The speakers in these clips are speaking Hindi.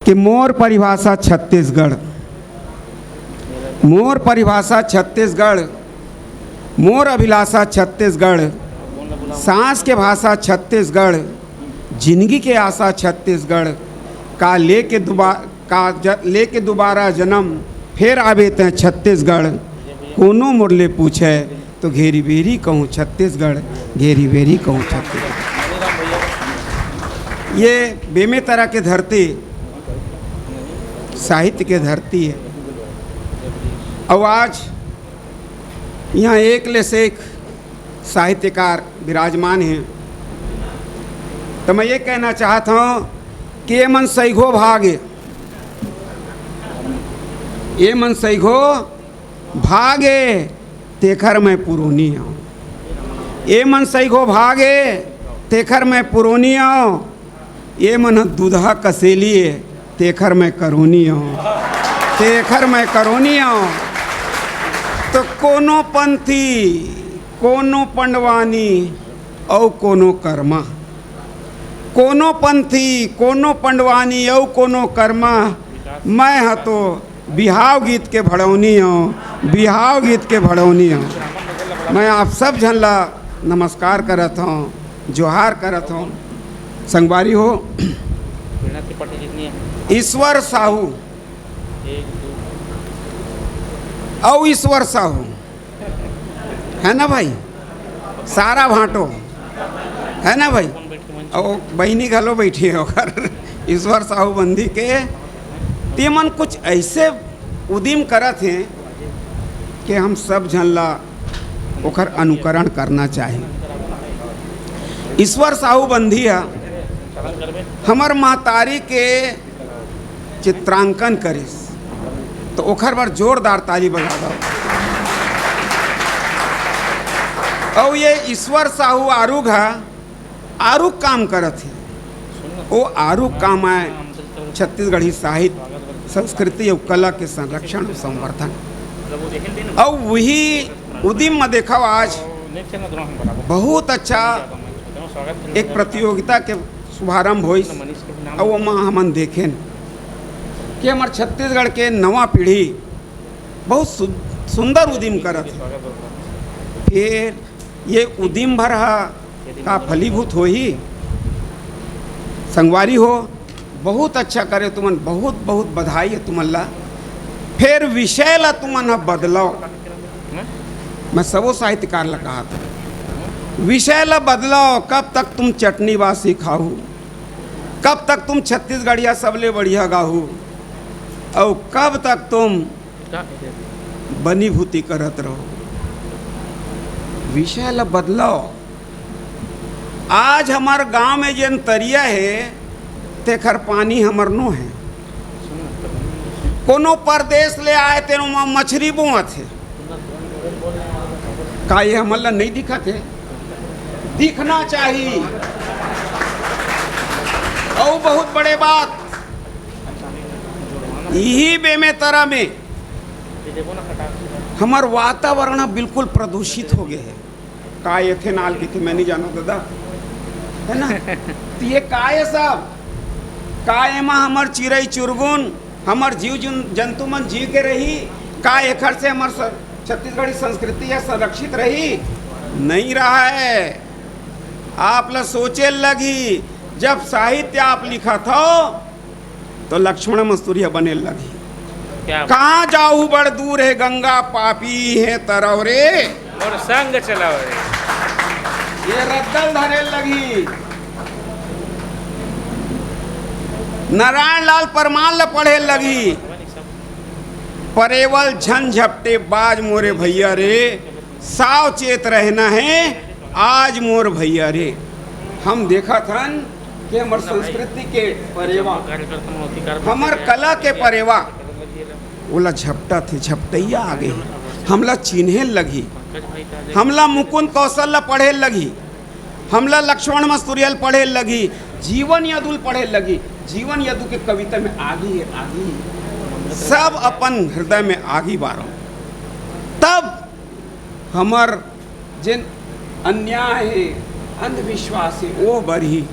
कि मोर परिभाषा छत्तीसगढ़, मोर परिभाषा छत्तीसगढ़, मोर अभिलाषा छत्तीसगढ़, सांस के भाषा छत्तीसगढ़, जिंदगी के आशा छत्तीसगढ़, का लेके दोबारा जन्म फिर आवे ते छत्तीसगढ़, कोनो मुरले पूछे तो घेरी बेरी कहूँ छत्तीसगढ़, घेरी बेरी कहूँ छत्तीसगढ़। ये बेमेतरा के धरती साहित्य के धरती है। और आज यहाँ एक से एक साहित्यकार विराजमान हैं। तो मैं ये कहना चाहता हूँ कि ये मन सैघो भागे, ये मन सैघो भागे तेखर मैं पुरोनी हूँ, ये मन सैघो भागे तेखर मैं पुरोनी हूँ, ये मन दूधा कसेली है तेखर मैं करोनी हूँ, तेखर मैं करोनी हूँ। तो कोनो पंथी, कोनो पंडवानी और कोनो कर्मा, कोनो पंथी, कोनो पंडवानी और कोनो कर्मा, मैं हाँ तो बिहाव गीत के भड़ौनी हूँ, बिहाव गीत के भड़ौनी हूँ। मैं आप सब झन ला नमस्कार करत हूँ, जोहार करत हूँ। संगवारी हो ईश्वर साहू और ईश्वर साहू है ना भाई, सारा भाटो है ना भाई, और बहनी घलो बैठी है ओकर ईश्वर साहू बंदी के। तेमन कुछ ऐसे उद्यम करत हैं कि हम सब झन ला ओकर अनुकरण करना चाहिए। ईश्वर साहू बंदी है हमर महतारी के चित्रांकन करिस तो ओखर बार जोरदार ताली बजा दो। और ये ईश्वर साहू आरुग है, आरुग काम करत है। वो आरुग काम है छत्तीसगढ़ी साहित्य संस्कृति और कला के संरक्षण और संवर्धन। और वही उद्यम में देखा आज बहुत अच्छा एक प्रतियोगिता के शुभारंभ होइस। और वो माँ हमन देखें कि हमारे छत्तीसगढ़ के नवा पीढ़ी बहुत सुंदर उद्यम करत है। फिर ये उद्यम भर का फलीभूत हो ही संगवारी हो, बहुत अच्छा करे तुमन, बहुत बहुत बधाई है तुमन ला। फिर विषय ला तुमन बदलाव, मैं सबो साहित्यकार ला कहा था विषय ला बदलाव। कब तक तुम चटनी बासी खाऊ, कब तक तुम छत्तीसगढ़िया सबले बढ़िया गाहू, और कब तक तुम बनी भूति करत रहो। विषय ला बदलाव। आज हमार गांव में जन तरिया है तेखर पानी हमर नो है। कोनो परदेश ले आए तेनो मछली बोअत है, का ये हमन ला नहीं दिखत है? दिखना चाहिए। और बहुत बड़े बात यही बेमेतरा में हमार वातावरण बिल्कुल प्रदूषित हो गए है। का एथेनॉल की थी मैं नहीं जाना दादा, है ना? तो ये का है सब का एमा हमार चिड़ई चुरगुन हमार जीव जंतु मन जीव के रही का एखर से हमार छत्तीसगढ़ी संस्कृति है संरक्षित रही? नहीं रहा है। आप ला सोचे लगी जब साहित्य आप लिखा था तो लक्ष्मण मस्तूरिया बने लगी। कहाँ जाऊ बड़ दूर है गंगा पापी है तरवरे और संग चलाओ रे, ये रद्दल धरे लगी। नारायण लाल परमाल ला पढ़े लगी। परेवल झन झपटे बाज मोरे भैया रे, सावचेत रहना है आज मोर भैया रे। हम देखा थन कि हमार संस्कृति के परेवा, हमार कला के परेवा ओला झपटा थे, झपटैया आ गई। हमला चिन्हे लगी, हमला मुकुंद कौशल ला पढ़े लगी, हमला लक्ष्मण मस्तूरियल पढ़े लगी, जीवन यदुल पढ़े लगी। जीवन यदु के कविता में आगी है, आगी सब अपन हृदय में आगी बारो। तब हमर जिन अन्याय है अंधविश्वास है वो बरही,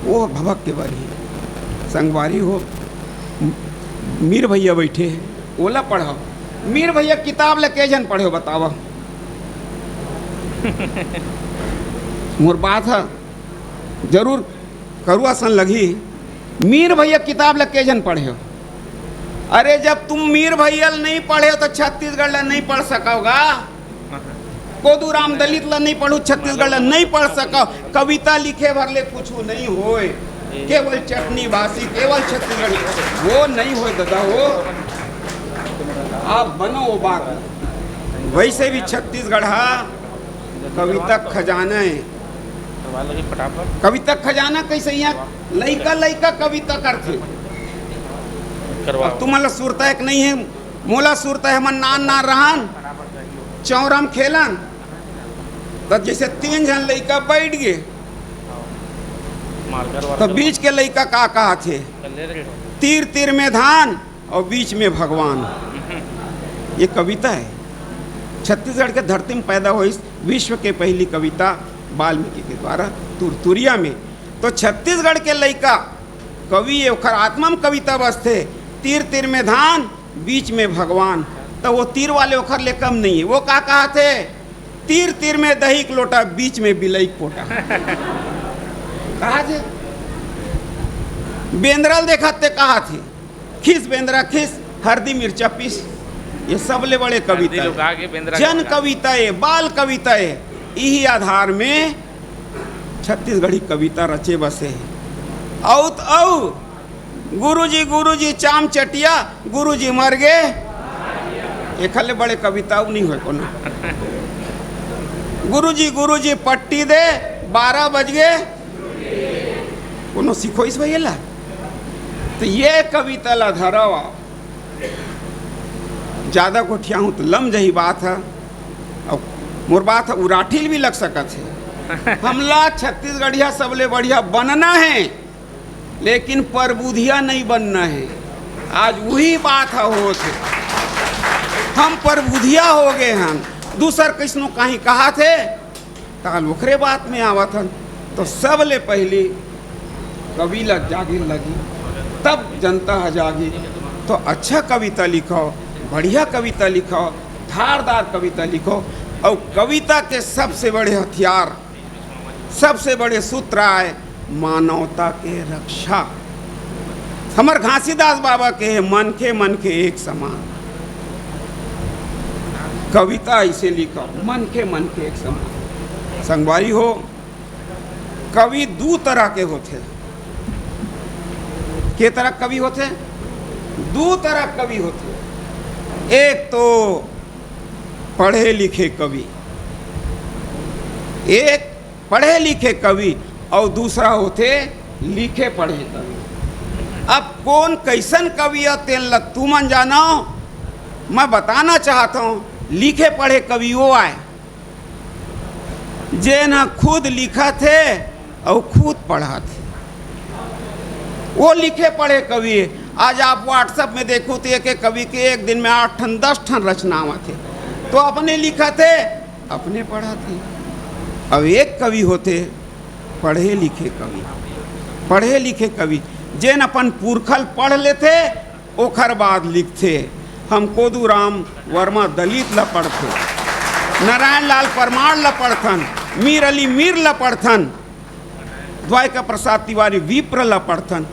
वो भभक के बरही। संगवारी हो मीर भैया बैठे हैं, ओला पढ़ो। मीर भैया किताब लेके जन पढ़ो बतावा। मोर बात है जरूर करुआ सन लगी। मीर भैया किताब लेके जन पढ़े हो। अरे जब तुम मीर भैया नहीं पढ़े हो तो छत्तीसगढ़ ला नहीं पढ़ सकोगा। कोदूराम दलित ला नहीं पढ़ू, छत्तीसगढ़ ला नहीं पढ़ सको। कविता लिखे भर ले कुछ नहीं होए, केवल चटनी बासी, केवल छत्तीसगढ़ी वो नहीं हो दादा। वो आप बनो वो बात। वैसे भी छत्तीसगढ़ कविता खजाना है। कविता खजाना कैसे यहाँ लइका लइका कविता करते। तुम्हारा सुरता एक नहीं है, मोला सुरता है। मन नान ना रहन चौरम खेलन तो जैसे 3 जन लइका बैठ गए तो बीच के लइका का कहा थे, तीर तीर में धान और बीच में भगवान। ये कविता है। छत्तीसगढ़ के धरती में पैदा हुई विश्व के पहली कविता वाल्मीकि के द्वारा तुरतुरिया में। तो छत्तीसगढ़ के लइका कवि ओखर आत्मा में कविता बसते। तीर तीर में धान बीच में भगवान। तो वो तीर वाले ओखर ले कम नहीं है। वो का कहा थे, तीर तीर में दही का लोटा बीच में बिलई पोटा। कहा थे बेंद्रल देखते कहा थे, खिस बेंद्रा खिस हरदी मिर्चा पीस। ये सबले बड़े कविता जन कविता है, बाल कविता है। यही आधार में छत्तीसगढ़ी कविता रचे बसे है। औ गुरुजी चाम चटिया गुरुजी मर गए। एक बड़े कविता नहीं हुए को ना। गुरुजी पट्टी दे 12 बज गए कोनो सीखो इस भैया। तो ये कविता ला धरावा ज्यादा कोठिया हूँ तो लम जही बात है। और मोर बात है उराठिल भी लग सकत है। हमला छत्तीसगढ़िया सबले बढ़िया बनना है, लेकिन परबुधिया नहीं बनना है। आज वही बात है होते। हम परबुधिया हो गए हैं। दूसर किसनो कहीं कहा थे ताल ओखरे बात में आवत हन। तो सबले पहले कवि लग जागी लगी, तब जनता है जागी। तो अच्छा कविता लिखो, बढ़िया कविता लिखो, धारदार कविता लिखो। और कविता के सबसे बड़े हथियार, सबसे बड़े सूत्र आए मानवता के रक्षा। हमर घासीदास बाबा के मन के एक समान। कविता ऐसे लिखो मन के एक समान। संगवारी हो, कवि 2 तरह के होते। के तरह कवि होते? 2 तरह कवि होते। एक तो पढ़े लिखे कवि, एक पढ़े लिखे कवि और दूसरा होते लिखे पढ़े कवि। अब कौन कैसन कवि है तेल तू मन जानो। मैं बताना चाहता हूँ, लिखे पढ़े कवि वो आए जे न खुद लिखा थे और खुद पढ़ा थे। वो लिखे पढ़े कवि। आज आप व्हाट्सएप में देखो तो एक कवि के एक दिन में 8 ठन 10 ठन रचनावा थे। तो अपने लिखा थे, अपने पढ़ा थे। अब एक कवि होते पढ़े लिखे कवि। पढ़े लिखे कवि जेन अपन पुरखल पढ़ लेते ओखर बाद लिखते। हम कोदूराम वर्मा दलित ला पढ़ते, नारायण लाल परमार ला पढ़थन, मीर अली मीर ला पढ़थन, द्वारका प्रसाद तिवारी विप्र ला पढ़थन।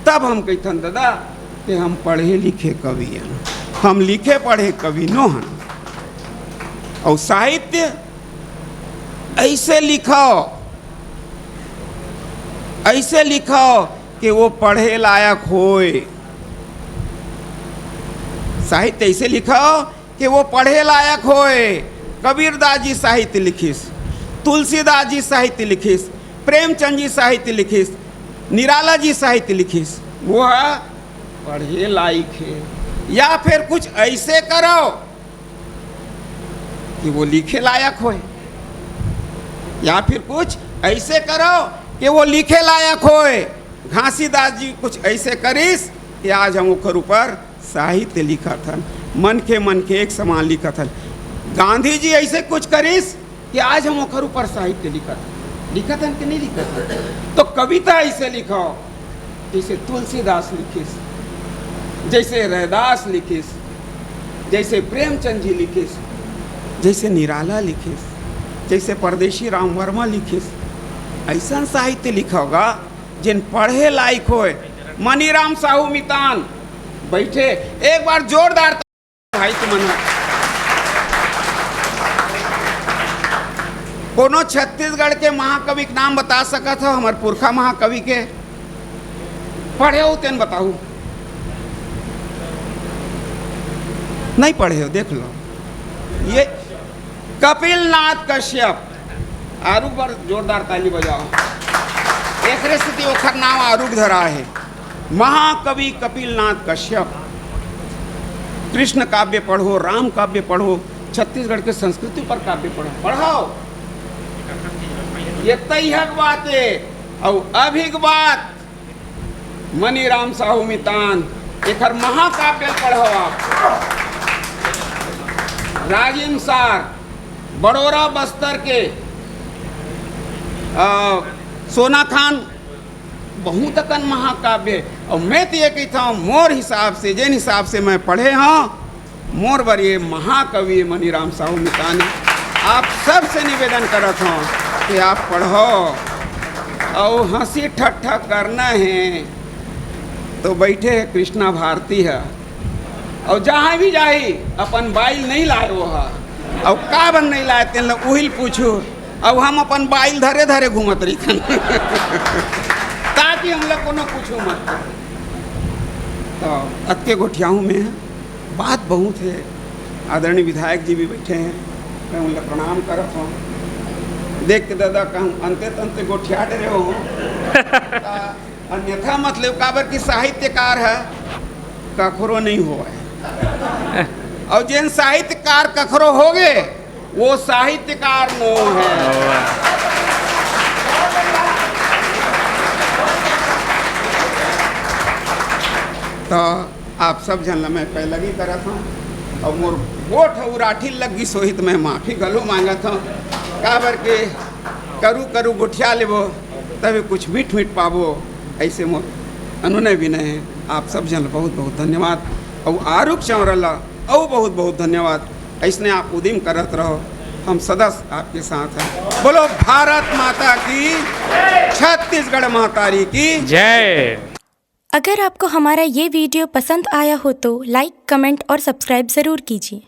तब हम कहथन दादा कि हम पढ़े लिखे कवि हैं, हम लिखे पढ़े कवि नो हन। और साहित्य ऐसे लिखो कि वो पढ़े लायक होए। साहित्य ऐसे लिखो कि वो पढ़े लायक होए। कबीरदास जी साहित्य लिखिस, तुलसीदास जी साहित्य लिखिस, प्रेमचंद जी साहित्य लिखिस, निराला जी साहित्य लिखिस। वो है पढ़े लायक है। या फिर कुछ ऐसे करो कि वो लिखे लायक होए, या फिर कुछ ऐसे करो कि वो लिखे लायक होए। घासीदास जी कुछ ऐसे करिस कि आज हम ओकर ऊपर साहित्य लिखा था, मन के एक समान लिखा था। गांधी जी ऐसे कुछ करिस कि आज हम ओकर ऊपर साहित्य लिखा था कि नहीं लिखा था। तो कविता ऐसे लिखो जैसे तुलसीदास लिखिस, जैसे रैदास लिखिस, जैसे प्रेमचंद जी लिखिस, जैसे निराला लिखिस, जैसे परदेशी राम वर्मा लिखिस, ऐसा साहित्य लिखा होगा जिन पढ़े लायक होए। मनीराम साहू मितान बैठे, एक बार जोरदार भाई तुमन कोनो छत्तीसगढ़ के महाकवि के नाम बता सकत हो? हमारे पुरखा महाकवि के पढ़े हो तेन बताऊ? नहीं पढ़े हो? देख लो, ये कपिल नाथ कश्यप। आरूख पर जोरदार ताली बजाओ। एक स्थिति ओखर नाम आरूख धरा है। महाकवि कपिल नाथ कश्यप। कृष्ण काव्य पढ़ो, राम काव्य पढ़ो, छत्तीसगढ़ के संस्कृति पर काव्य पढ़ो, पढ़ाओ। ये तैहक बात है। और अभिक बात मनीराम साहू मितान एक महाकाव्य पढ़ो आप। राजिम सार बड़ौरा बस्तर के सोना खान बहुत अकन महाकाव्य। और मैं तो ये कहता हूँ मोर हिसाब से, जिन हिसाब से मैं पढ़े हाँ, मोर बर ये महाकवि मनीराम साहू मितान। आप सबसे निवेदन करत हूँ कि आप पढ़ो। और हंसी ठट्ठा करना है तो बैठे है कृष्णा भारती है, और जहाँ भी जाही अपन बाइल नहीं लाए वो है। और का बन नहीं लाए तेन लोग उहिल पूछू, अब हम अपन बाइल धरे धरे घूमत रही ताकि हम लोग कोनो पूछू मत। तो अत्य गोठियाहू में बात बहुत है। आदरणीय विधायक जी भी बैठे हैं, मैं उन लोग प्रणाम करत हूँ। देख के दादा कहूँ अंते तंते गोठिया रहे हो अन्यथा मतलब काबर की साहित्यकार है कखरो नहीं हुआ है। और जिन साहित्यकार कखरो हो गए वो साहित्यकार नो है। तो आप सब जन मैं पहले ही करा था और मोर गोठ उराठी लगी सोहित में माफी गलो मांगा था। काबर के करू करू गुठिया लेबो तभी कुछ मीठ मीठ पाबो, ऐसे मोर अनुनय विनय है। आप सब जन बहुत बहुत धन्यवाद। और आरूख चौरला और बहुत बहुत धन्यवाद। ऐसने आप उद्यम करत रहो, हम सदस्य आपके साथ हैं। बोलो भारत माता की, छत्तीसगढ़ महतारी की जय। अगर आपको हमारा ये वीडियो पसंद आया हो तो लाइक, कमेंट और सब्सक्राइब ज़रूर कीजिए।